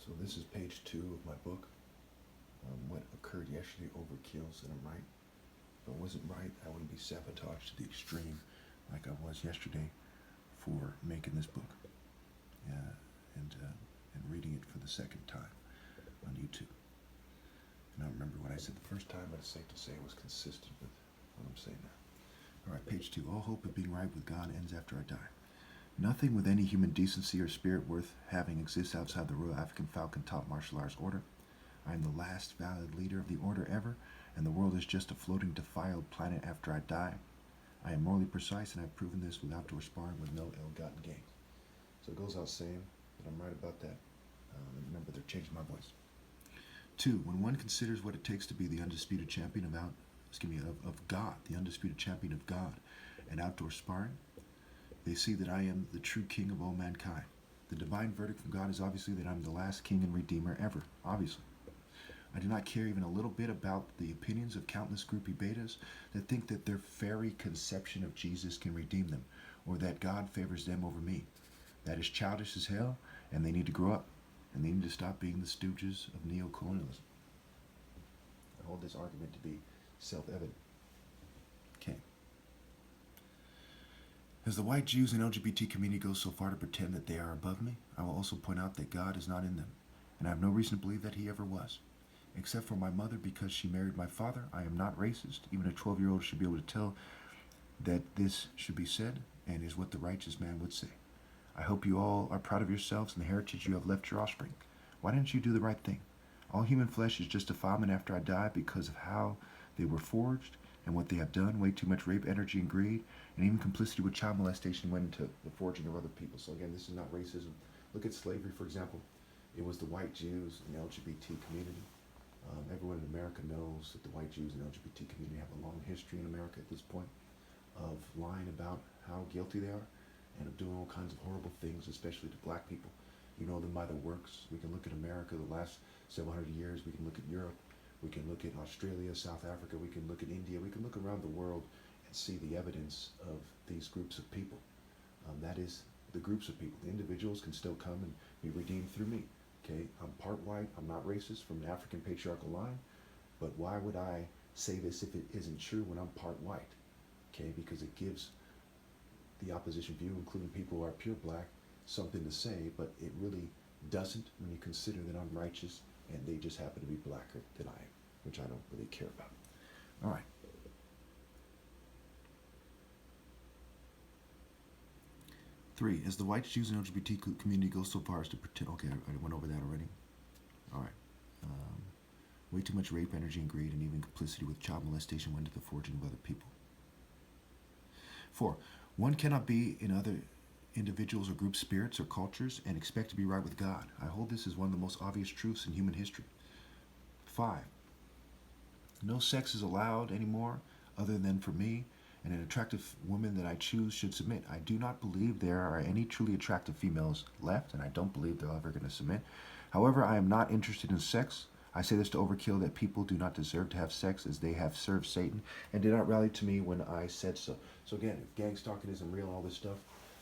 So this is page 2 of my book. What occurred yesterday overkills, and I'm right. If I wasn't right, I wouldn't be sabotaged to the extreme like I was yesterday for making this book and reading it for the second time on YouTube. And I don't remember what I said the first time, but it's safe to say it was consistent with what I'm saying now. All right, page 2. All hope of being right with God ends after I die. Nothing with any human decency or spirit worth having exists outside the Royal African Falcon top martial arts order. I am the last valid leader of the order ever, and the world is just a floating defiled planet after I die. I am morally precise, and I've proven this with outdoor sparring with no ill-gotten gain. So it goes out saying that I'm right about that. And remember, they're changing my voice. 2. When one considers what it takes to be the undisputed champion of God, the undisputed champion of God, and outdoor sparring, they see that I am the true king of all mankind. The divine verdict from God is obviously that I'm the last king and redeemer ever, obviously. I do not care even a little bit about the opinions of countless groupie betas that think that their fairy conception of Jesus can redeem them, or that God favors them over me. That is childish as hell, and they need to grow up, and they need to stop being the stooges of neo-colonialism. I hold this argument to be self-evident. Okay. As the white Jews and LGBT community go so far to pretend that they are above me, I will also point out that God is not in them, and I have no reason to believe that he ever was. Except for my mother, because she married my father, I am not racist. Even a 12-year-old should be able to tell that this should be said, and is what the righteous man would say. I hope you all are proud of yourselves and the heritage you have left your offspring. Why didn't you do the right thing? All human flesh is just defilement after I die because of how they were forged and what they have done. Way too much rape, energy, and greed, and even complicity with child molestation went into the forging of other people. So again, this is not racism. Look at slavery, for example. It was the white Jews and the LGBT community. Everyone in America knows that the white Jews and LGBT community have a long history in America at this point of lying about how guilty they are and of doing all kinds of horrible things, especially to black people. You know them by their works. We can look at America the last several hundred years. We can look at Europe. We can look at Australia, South Africa. We can look at India. We can look around the world and see the evidence of these groups of people. That is the groups of people. The individuals can still come and be redeemed through me. Okay, I'm part white, I'm not racist from the African patriarchal line, but why would I say this if it isn't true when I'm part white? Okay, because it gives the opposition view, including people who are pure black, something to say, but it really doesn't when you consider that I'm righteous and they just happen to be blacker than I am, which I don't really care about. All right. Three, as the white Jews and LGBT community goes so far as to pretend, okay, I went over that already. All right. Way too much rape, energy, and greed, and even complicity with child molestation went into the forging of other people. 4, one cannot be in other individuals or group spirits or cultures and expect to be right with God. I hold this as one of the most obvious truths in human history. 5, no sex is allowed anymore other than for me, and an attractive woman that I choose should submit. I do not believe there are any truly attractive females left, and I don't believe they're ever going to submit. However, I am not interested in sex. I say this to overkill that people do not deserve to have sex as they have served Satan and did not rally to me when I said so. So again, if gang stalking isn't real, all this stuff,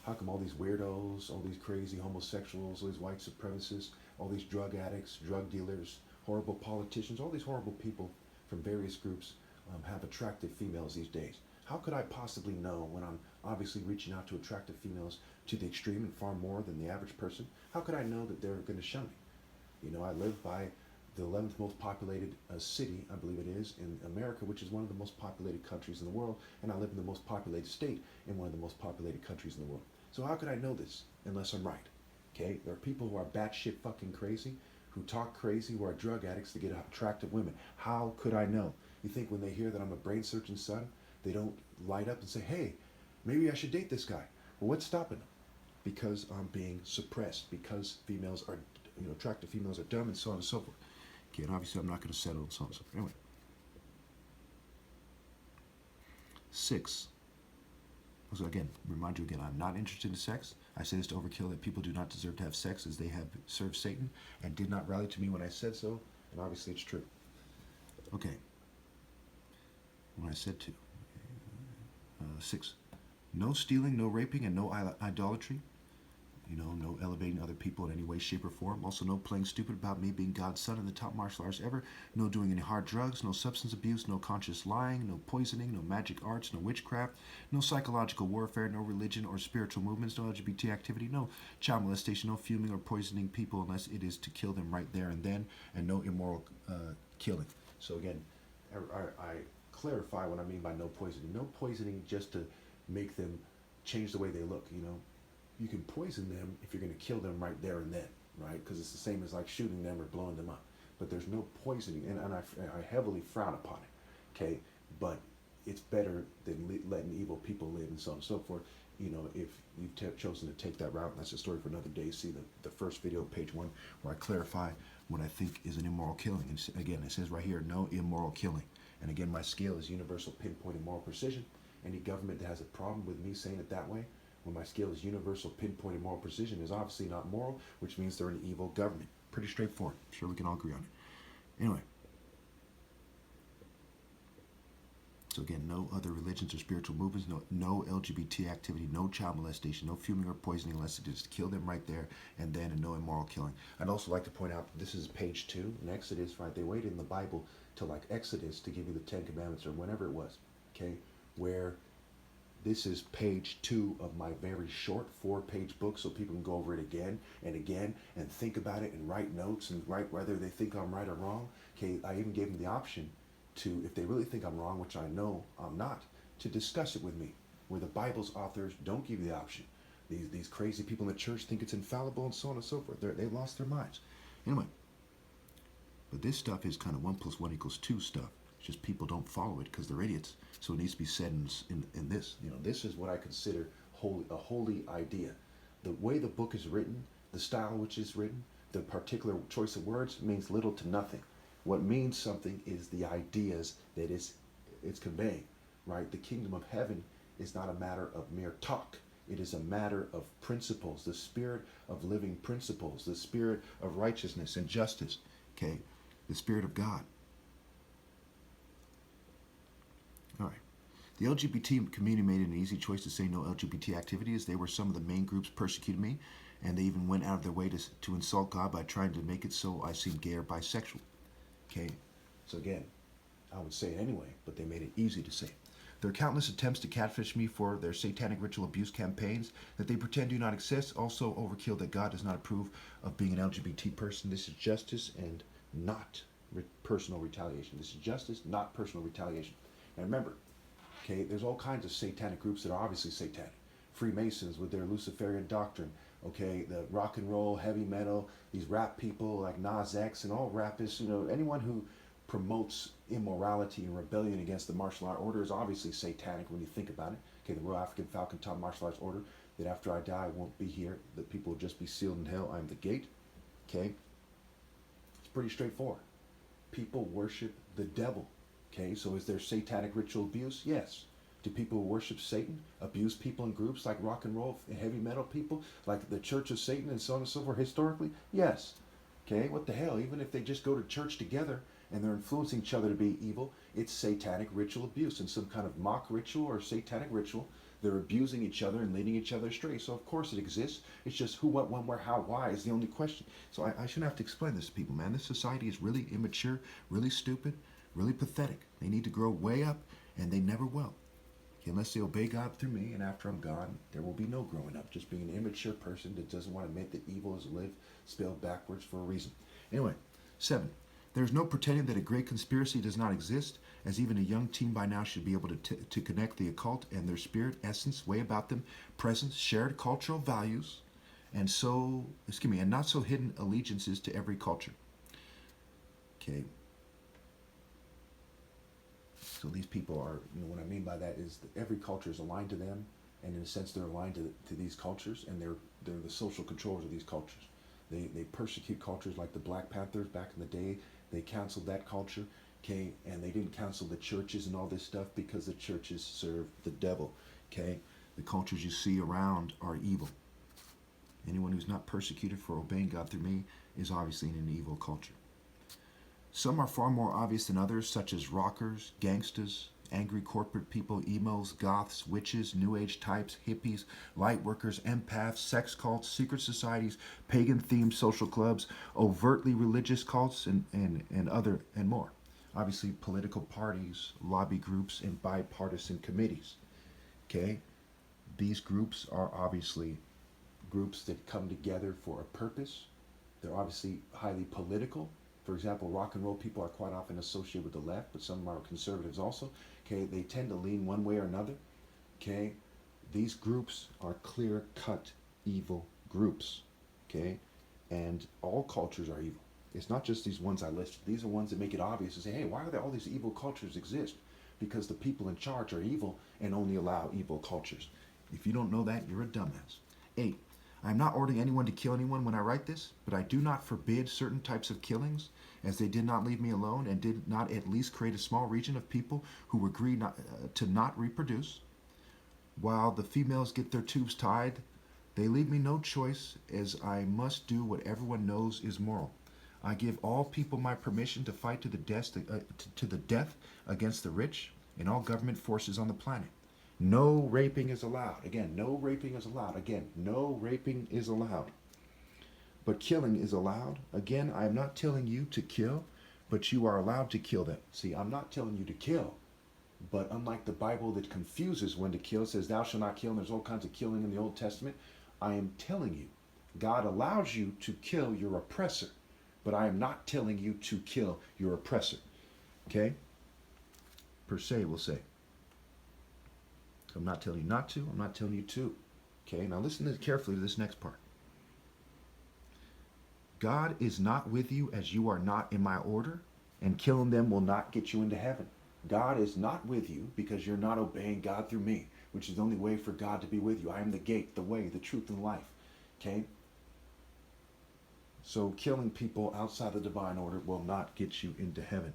how come all these weirdos, all these crazy homosexuals, all these white supremacists, all these drug addicts, drug dealers, horrible politicians, all these horrible people from various groups have attractive females these days? How could I possibly know when I'm obviously reaching out to attractive females to the extreme and far more than the average person? How could I know that they're going to shun me? You know, I live by the 11th most populated city, I believe it is, in America, which is one of the most populated countries in the world, and I live in the most populated state in one of the most populated countries in the world. So how could I know this unless I'm right? Okay, there are people who are batshit fucking crazy, who talk crazy, who are drug addicts to get attractive women. How could I know? You think when they hear that I'm a brain surgeon son, they don't light up and say, hey, maybe I should date this guy? Well, what's stopping them? Because I'm being suppressed, because females are, attractive females are dumb, and so on and so forth. Okay, and obviously I'm not going to settle and so on and so forth. Anyway. 6. So again, remind you again, I'm not interested in sex. I say this to overkill that people do not deserve to have sex as they have served Satan and did not rally to me when I said so, and obviously it's true. Okay. When I said to. 6. No stealing, no raping, and no idolatry. No elevating other people in any way, shape, or form. Also, no playing stupid about me being God's son and the top martial artist ever. No doing any hard drugs, no substance abuse, no conscious lying, no poisoning, no magic arts, no witchcraft, no psychological warfare, no religion or spiritual movements, no LGBT activity, no child molestation, no fuming or poisoning people unless it is to kill them right there and then, and no immoral killing. So again, I clarify what I mean by no poisoning. No poisoning just to make them change the way they look, You can poison them if you're going to kill them right there and then, right? Because it's the same as like shooting them or blowing them up. But there's no poisoning, and I heavily frown upon it, okay? But it's better than letting evil people live and so on and so forth. If you've chosen to take that route, that's a story for another day. See the first video, page 1, where I clarify what I think is an immoral killing. And again, it says right here, no immoral killing. And again, my scale is universal, pinpoint, and moral precision. Any government that has a problem with me saying it that way, when my scale is universal, pinpoint, and moral precision, is obviously not moral, which means they're an evil government. Pretty straightforward. I'm sure we can all agree on it. Anyway. So again, no other religions or spiritual movements, no LGBT activity, no child molestation, no fuming or poisoning unless it is to kill them right there and then, and no immoral killing. I'd also like to point out, this is page 2 in Exodus, right? They waited in the Bible till like Exodus to give you the 10 Commandments or whenever it was, okay? Where this is page 2 of my very short 4-page book, so people can go over it again and think about it and write notes and write whether they think I'm right or wrong. Okay, I even gave them the option to, if they really think I'm wrong, which I know I'm not, to discuss it with me, where the Bible's authors don't give you the option. These crazy people in the church think it's infallible and so on and so forth. They've lost their minds. Anyway, but this stuff is kind of 1 + 1 = 2 stuff. It's just people don't follow it because they're idiots. So it needs to be said in this. This is what I consider a holy idea. The way the book is written, the style which is written, the particular choice of words means little to nothing. What means something is the ideas that it's conveying, right? The kingdom of heaven is not a matter of mere talk. It is a matter of principles, the spirit of living principles, the spirit of righteousness and justice, okay? The spirit of God. All right. The LGBT community made it an easy choice to say no LGBT activity, as they were some of the main groups persecuting me, and they even went out of their way to insult God by trying to make it so I seemed gay or bisexual. Okay, so again, I would say it anyway, but they made it easy to say. There are countless attempts to catfish me for their satanic ritual abuse campaigns that they pretend do not exist. Also overkill that God does not approve of being an LGBT person. This is justice and not personal retaliation. This is justice, not personal retaliation. And remember, okay, there's all kinds of satanic groups that are obviously satanic. Freemasons with their Luciferian doctrine, okay, the rock and roll, heavy metal, these rap people like Nas X and all rapists, anyone who promotes immorality and rebellion against the martial art order is obviously satanic when you think about it. Okay, the Royal African Falcon Top Martial Arts Order, that after I die I won't be here, that people will just be sealed in hell. I'm the gate. Okay, it's pretty straightforward. People worship the devil. Okay, so is there satanic ritual abuse? Yes. Do people who worship Satan abuse people in groups like rock and roll and heavy metal people, like the Church of Satan and so on and so forth historically? Yes. Okay, what the hell? Even if they just go to church together and they're influencing each other to be evil, it's satanic ritual abuse. In some kind of mock ritual or satanic ritual, they're abusing each other and leading each other astray. So of course it exists. It's just who, what, when, where, how, why is the only question. So I shouldn't have to explain this to people, man. This society is really immature, really stupid, really pathetic. They need to grow way up, and they never will. Unless they obey God through me, and after I'm gone, there will be no growing up. Just being an immature person that doesn't want to admit that evil is lived, spelled backwards for a reason. Anyway, 7. There's no pretending that a great conspiracy does not exist, as even a young teen by now should be able to connect the occult and their spirit, essence, way about them, presence, shared cultural values, and not so hidden allegiances to every culture. Okay. So these people are, what I mean by that is that every culture is aligned to them, and in a sense they're aligned to these cultures, and they're the social controllers of these cultures. They persecute cultures like the Black Panthers back in the day. They canceled that culture, okay, and they didn't cancel the churches and all this stuff because the churches serve the devil, okay. The cultures you see around are evil. Anyone who's not persecuted for obeying God through me is obviously in an evil culture. Some are far more obvious than others, such as rockers, gangsters, angry corporate people, emos, goths, witches, new age types, hippies, light workers, empaths, sex cults, secret societies, pagan themed social clubs, overtly religious cults, and more. Obviously, political parties, lobby groups, and bipartisan committees. Okay? These groups are obviously groups that come together for a purpose. They're obviously highly political. For example, rock and roll people are quite often associated with the left, but some are conservatives also. Okay, they tend to lean one way or another. Okay, these groups are clear-cut evil groups. Okay, and all cultures are evil. It's not just these ones I listed. These are ones that make it obvious and say, hey, why are there all these evil cultures exist? Because the people in charge are evil and only allow evil cultures. If you don't know that, you're a dumbass. 8. I am not ordering anyone to kill anyone when I write this, but I do not forbid certain types of killings, as they did not leave me alone and did not at least create a small region of people who agree to not reproduce. While the females get their tubes tied, they leave me no choice, as I must do what everyone knows is moral. I give all people my permission to fight to the death against the rich and all government forces on the planet. No raping is allowed. Again, no raping is allowed. Again, no raping is allowed. But killing is allowed. Again, I am not telling you to kill, but you are allowed to kill them. See, I'm not telling you to kill. But unlike the Bible that confuses when to kill, says thou shalt not kill, and there's all kinds of killing in the Old Testament, I am telling you, God allows you to kill your oppressor, but I am not telling you to kill your oppressor. Okay? Per se will say. I'm not telling you not to. I'm not telling you to. Okay? Now listen carefully to this next part. God is not with you as you are not in my order, and killing them will not get you into heaven. God is not with you because you're not obeying God through me, which is the only way for God to be with you. I am the gate, the way, the truth, and the life. Okay? So killing people outside the divine order will not get you into heaven.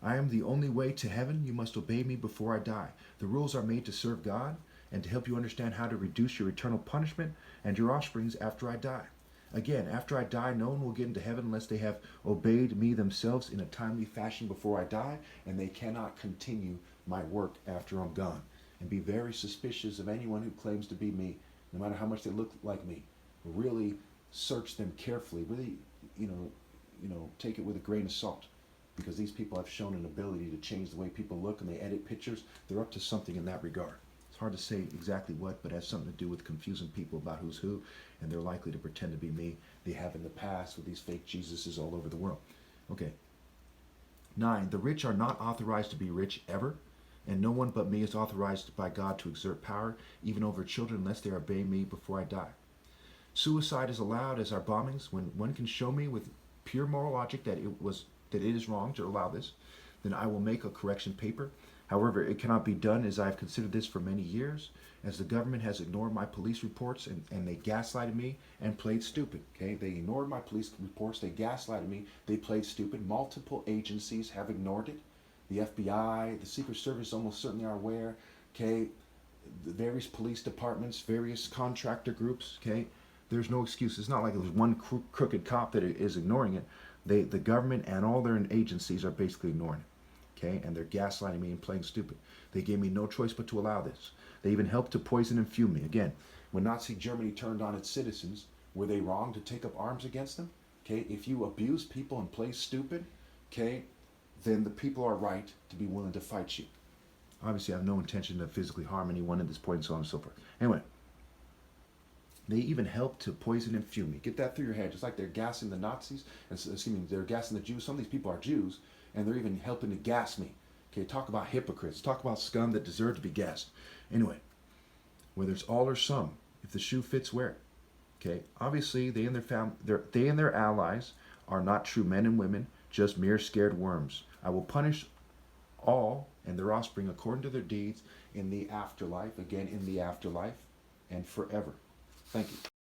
I am the only way to heaven. You must obey me before I die. The rules are made to serve God and to help you understand how to reduce your eternal punishment and your offsprings after I die. Again, after I die, no one will get into heaven unless they have obeyed me themselves in a timely fashion before I die, and they cannot continue my work after I'm gone. And be very suspicious of anyone who claims to be me, no matter how much they look like me. Really search them carefully. Really, take it with a grain of salt. Because these people have shown an ability to change the way people look, and they edit pictures. They're up to something in that regard. It's hard to say exactly what, but it has something to do with confusing people about who's who, and they're likely to pretend to be me. They have in the past with these fake Jesuses all over the world. Okay. 9. The rich are not authorized to be rich ever, and no one but me is authorized by God to exert power, even over children, unless they obey me before I die. Suicide is allowed as are bombings. When one can show me with pure moral logic that it is wrong to allow this, then I will make a correction paper. However, it cannot be done, as I have considered this for many years, as the government has ignored my police reports and they gaslighted me and played stupid. Okay, they ignored my police reports, they gaslighted me, they played stupid. Multiple agencies have ignored it. The FBI, the Secret Service almost certainly are aware. Okay, the various police departments, various contractor groups. Okay, there's no excuse. It's not like there's one crooked cop that is ignoring it. The government and all their agencies are basically ignoring it. Okay, and they're gaslighting me and playing stupid. They gave me no choice but to allow this. They even helped to poison and fume me. Again, when Nazi Germany turned on its citizens, were they wrong to take up arms against them? Okay, if you abuse people and play stupid, okay, then the people are right to be willing to fight you. Obviously, I have no intention to physically harm anyone at this point, and so on and so forth. Anyway, they even helped to poison and fume me. Get that through your head. Just like they're gassing the Nazis, and they're gassing the Jews. Some of these people are Jews, and they're even helping to gas me. Okay, talk about hypocrites. Talk about scum that deserve to be gassed. Anyway, whether it's all or some, if the shoe fits, wear it. Okay, obviously they and their allies are not true men and women, just mere scared worms. I will punish all and their offspring according to their deeds in the afterlife. Again, in the afterlife and forever. Thank you.